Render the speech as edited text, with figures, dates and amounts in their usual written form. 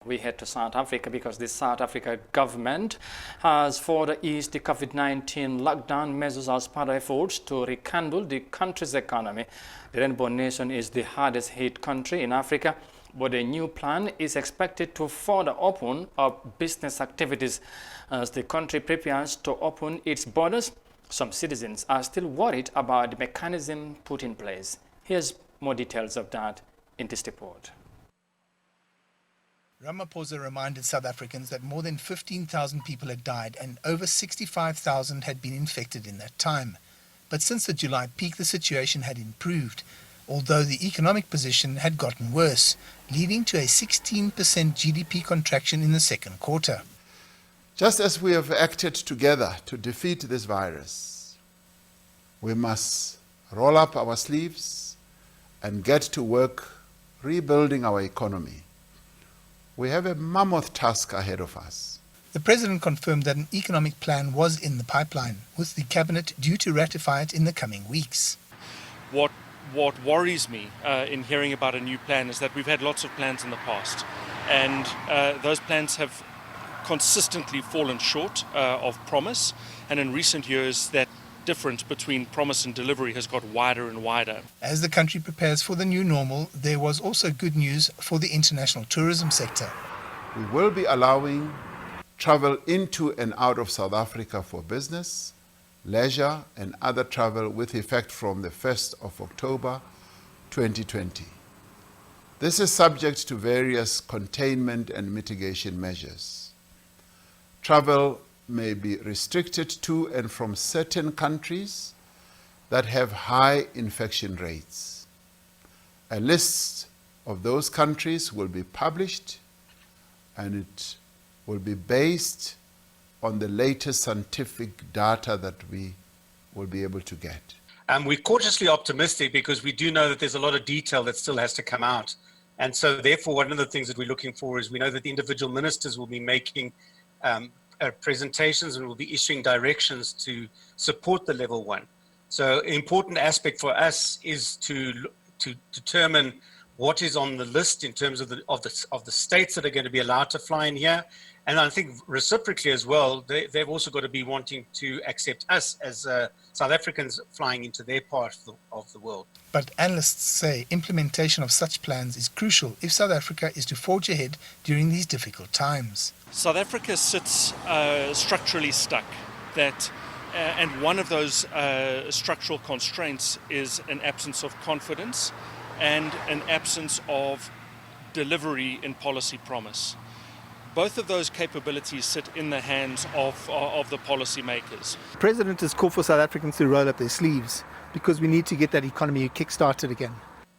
We head to South Africa because the South Africa government has further eased the COVID-19 lockdown measures as part of efforts to rekindle the country's economy. The Rainbow Nation is the hardest hit country in Africa, but a new plan is expected to further open up business activities. As the country prepares to open its borders, some citizens are still worried about the mechanism put in place. Here's more details of that in this report. Ramaphosa reminded South Africans that more than 15,000 people had died and over 65,000 had been infected in that time. But since the July peak, the situation had improved, although the economic position had gotten worse, leading to a 16% GDP contraction in the second quarter. Just as we have acted together to defeat this virus, we must roll up our sleeves and get to work rebuilding our economy. We have a mammoth task ahead of us. The President confirmed that an economic plan was in the pipeline, with the Cabinet due to ratify it in the coming weeks. What worries me in hearing about a new plan is that we've had lots of plans in the past, and those plans have consistently fallen short of promise, and in recent years that difference between promise and delivery has got wider and wider. As the country prepares for the new normal, there was also good news for the international tourism sector. We will be allowing travel into and out of South Africa for business, leisure and other travel with effect from the 1st of October 2020. This is subject to various containment and mitigation measures. Travel may be restricted to and from certain countries that have high infection rates. A list of those countries will be published, and it will be based on the latest scientific data that we will be able to get. We're cautiously optimistic because we do know that there's a lot of detail that still has to come out. And so therefore, one of the things that we're looking for is we know that the individual ministers will be making presentations and will be issuing directions to support the level 1. So an important aspect for us is to determine what is on the list in terms of the states that are going to be allowed to fly in here. And I think reciprocally as well, they've also got to be wanting to accept us as South Africans flying into their part of the world. But analysts say implementation of such plans is crucial if South Africa is to forge ahead during these difficult times. South Africa sits structurally stuck, and one of those structural constraints is an absence of confidence and an absence of delivery in policy promise. Both of those capabilities sit in the hands of the policymakers. The President has called for South Africans to roll up their sleeves because we need to get that economy kick-started again.